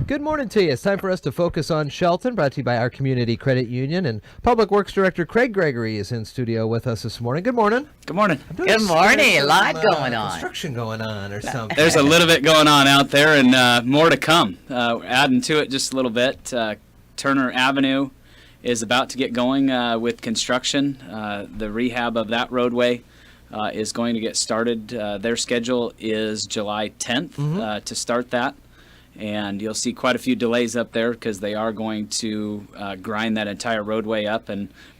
Good morning to you. It's time for us to focus on Shelton, brought to you by our Community Credit Union. And Public Works Director Gregory is in studio with us this morning. Good morning. Good morning. Good morning. A lot going on. Construction going on or something. There's a little bit going on out there and more to come. Adding to it just a little bit, Turner Avenue is about to get going with construction. The rehab of that roadway is going to get started. Their schedule is July 10th to start that. And you'll see quite a few delays up there because they are going to grind that entire roadway up.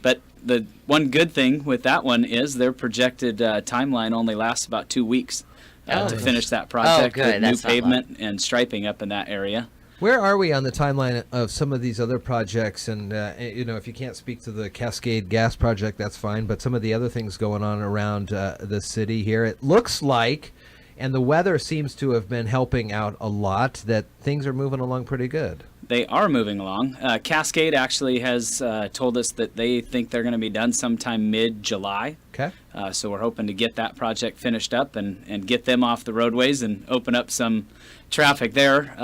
But the one good thing with that one is their projected timeline only lasts about 2 weeks to finish that project with new pavement and striping up in that area. Where are we on the timeline of some of these other projects? And, if you can't speak to the Cascade Gas project, that's fine. But some of the other things going on around the city here, it looks like, and the weather seems to have been helping out a lot, that things are moving along pretty good. They are moving along. Cascade actually has told us that they think they're going to be done sometime mid-July. Okay. So we're hoping to get that project finished up and get them off the roadways and open up some traffic there.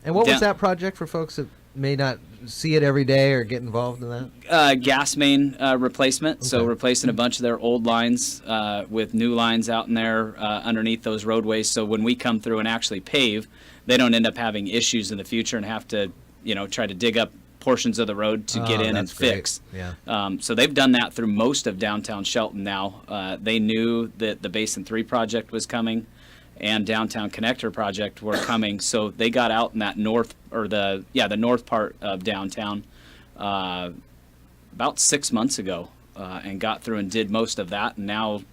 And what was that project for folks that may not see it every day or get involved in that? Gas main replacement. Okay. So replacing a bunch of their old lines with new lines out in there underneath those roadways. So when we come through and actually pave, they don't end up having issues in the future and have to, try to dig up portions of the road to get in and fix. Yeah. So they've done that through most of downtown Shelton now. They knew that the Basin 3 project was coming and Downtown Connector project were coming, so they got out in that north part of downtown about 6 months ago and got through and did most of that, and now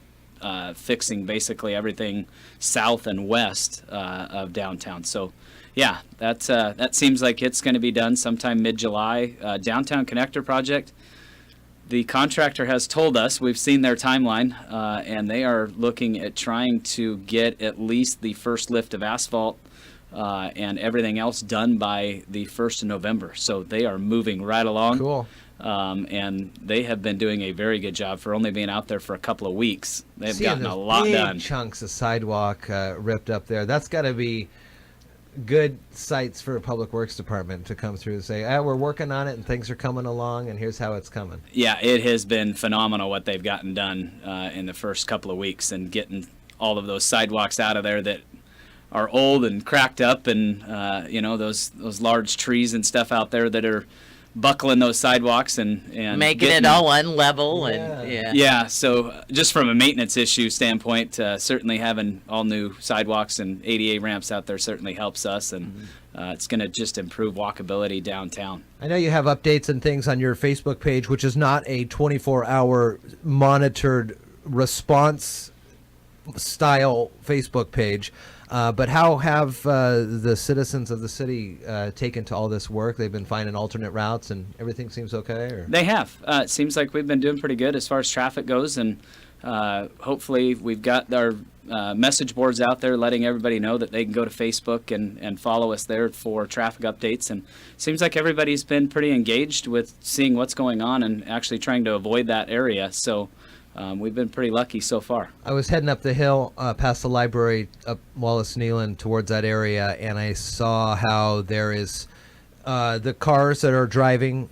fixing basically everything south and west of downtown. So yeah, that seems like it's going to be done sometime mid-July. Downtown Connector project, the contractor has told us, we've seen their timeline, and they are looking at trying to get at least the first lift of asphalt and everything else done by the 1st of November. So they are moving right along. Cool. And they have been doing a very good job for only being out there for a couple of weeks. They've gotten a lot done. Big chunks of sidewalk ripped up there. That's got to be good sights for a public works department to come through and say, we're working on it and things are coming along and here's how it's coming. Yeah, it has been phenomenal what they've gotten done in the first couple of weeks, and getting all of those sidewalks out of there that are old and cracked up, and those large trees and stuff out there that are buckling those sidewalks and making it all unlevel. And so just from a maintenance issue standpoint, certainly having all new sidewalks and ADA ramps out there certainly helps us, and it's going to just improve walkability downtown. I know you have updates and things on your Facebook page, which is not a 24-hour monitored response style Facebook page. But how have the citizens of the city taken to all this work? They've been finding alternate routes and everything seems okay? Or? They have. It seems like we've been doing pretty good as far as traffic goes, and hopefully we've got our message boards out there letting everybody know that they can go to Facebook and follow us there for traffic updates. And it seems like everybody's been pretty engaged with seeing what's going on and actually trying to avoid that area. So we've been pretty lucky so far. I was heading up the hill past the library up Wallace Nealon towards that area, and I saw how there is the cars that are driving,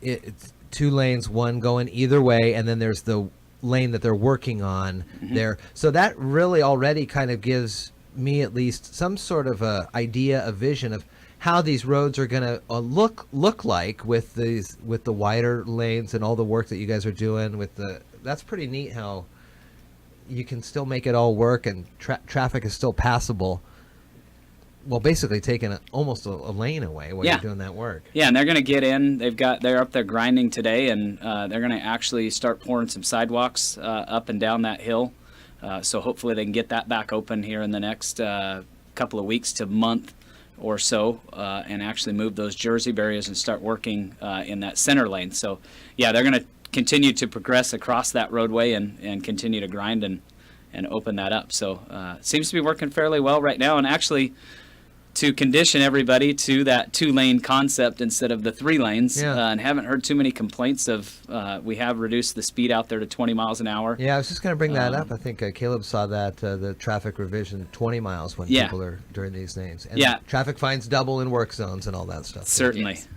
it's 2 lanes, one going either way, and then there's the lane that they're working on there. So that really already kind of gives me at least some sort of a idea, a vision of how these roads are going to look like with the wider lanes and all the work that you guys are doing with the. That's pretty neat how you can still make it all work and traffic is still passable. Well, basically taking almost a lane away while you're doing that work. Yeah, and they're going to get in. They're up there grinding today, and they're going to actually start pouring some sidewalks up and down that hill. So hopefully they can get that back open here in the next couple of weeks to month or so, and actually move those Jersey barriers and start working in that center lane. So, yeah, they're going to continue to progress across that roadway and continue to grind and open that up. So it seems to be working fairly well right now. And actually, to condition everybody to that 2-lane concept instead of the 3 lanes, and haven't heard too many complaints of. We have reduced the speed out there to 20 miles an hour. Yeah, I was just going to bring that up. I think Caleb saw that the traffic revision 20 miles when people are during these lanes. And traffic fines double in work zones and all that stuff. Certainly. Yes.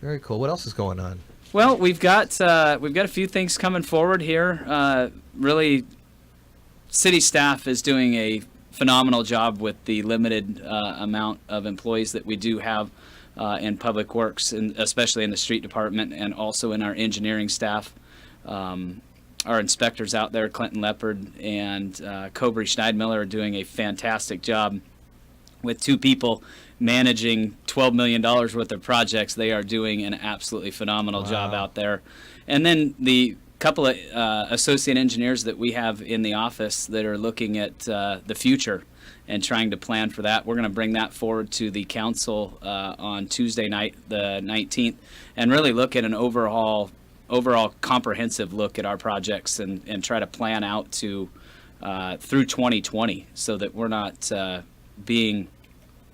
Very cool. What else is going on? Well, we've got a few things coming forward here. Really, city staff is doing a phenomenal job with the limited amount of employees that we do have in public works, and especially in the street department, and also in our engineering staff. Our inspectors out there, Clinton Leopard and Cobry Schneidmiller, are doing a fantastic job with 2 people managing $12 million worth of projects. They are doing an absolutely phenomenal job out there. And then the couple of associate engineers that we have in the office that are looking at the future and trying to plan for that. We're going to bring that forward to the council on Tuesday night, the 19th, and really look at an overall comprehensive look at our projects and try to plan out to through 2020 so that we're not being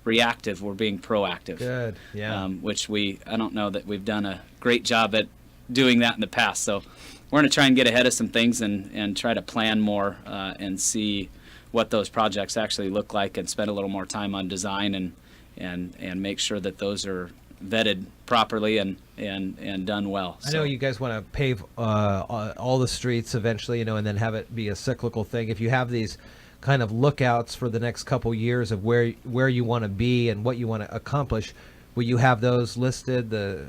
reactive, we're being proactive. Good, yeah. Which I don't know that we've done a great job at doing that in the past. So we're going to try and get ahead of some things and try to plan more and see what those projects actually look like, and spend a little more time on design and make sure that those are vetted properly and done well. I know you guys want to pave all the streets eventually, and then have it be a cyclical thing. If you have these kind of lookouts for the next couple years of where you want to be and what you want to accomplish, will you have those listed? I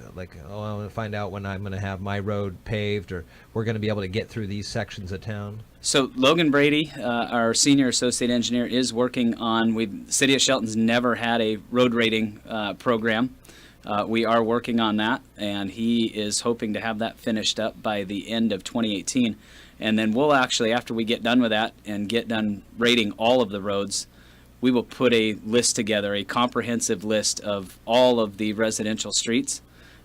want to find out when I'm going to have my road paved, or we're going to be able to get through these sections of town. So Logan Brady, our senior associate engineer, is working on. The city of Shelton's never had a road rating program. We are working on that, and he is hoping to have that finished up by the end of 2018. And then we'll actually, after we get done with that and get done rating all of the roads, we will put a list together, a comprehensive list of all of the residential streets,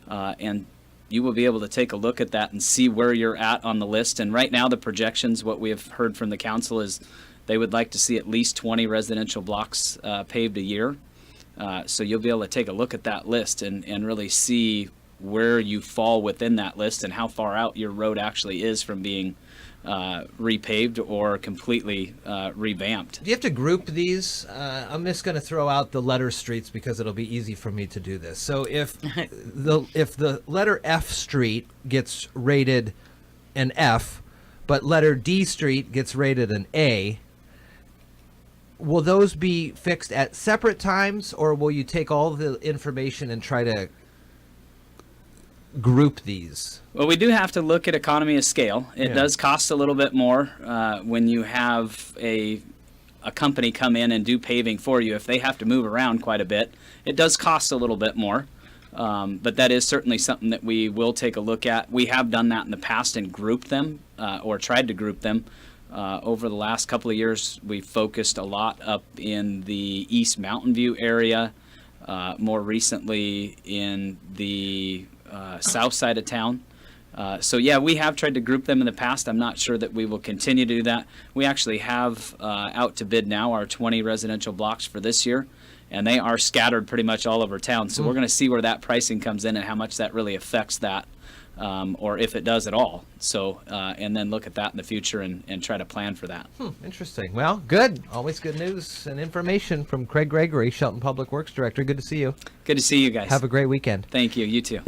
and you will be able to take a look at that and see where you're at on the list. And right now, the projections, what we have heard from the council, is they would like to see at least 20 residential blocks paved a year. So you'll be able to take a look at that list and really see where you fall within that list and how far out your road actually is from being repaved or completely revamped. Do you have to group these? I'm just going to throw out the letter streets because it'll be easy for me to do this. So if the letter F street gets rated an F, but letter D street gets rated an A, will those be fixed at separate times, or will you take all the information and try to group these? Well, we do have to look at economy of scale. It does cost a little bit more when you have a company come in and do paving for you. If they have to move around quite a bit, it does cost a little bit more. But that is certainly something that we will take a look at. We have done that in the past and grouped them or tried to group them. Over the last couple of years, we focused a lot up in the East Mountain View area, more recently in the south side of town. So yeah, we have tried to group them in the past. I'm not sure that we will continue to do that. We actually have out to bid now our 20 residential blocks for this year, and they are scattered pretty much all over town. So we're going to see where that pricing comes in and how much that really affects that, or if it does at all. So and then look at that in the future and try to plan for that. Interesting. Well, good. Always good news and information from Craig Gregory, Shelton Public Works Director. Good to see you. Good to see you guys. Have a great weekend. Thank you. You too.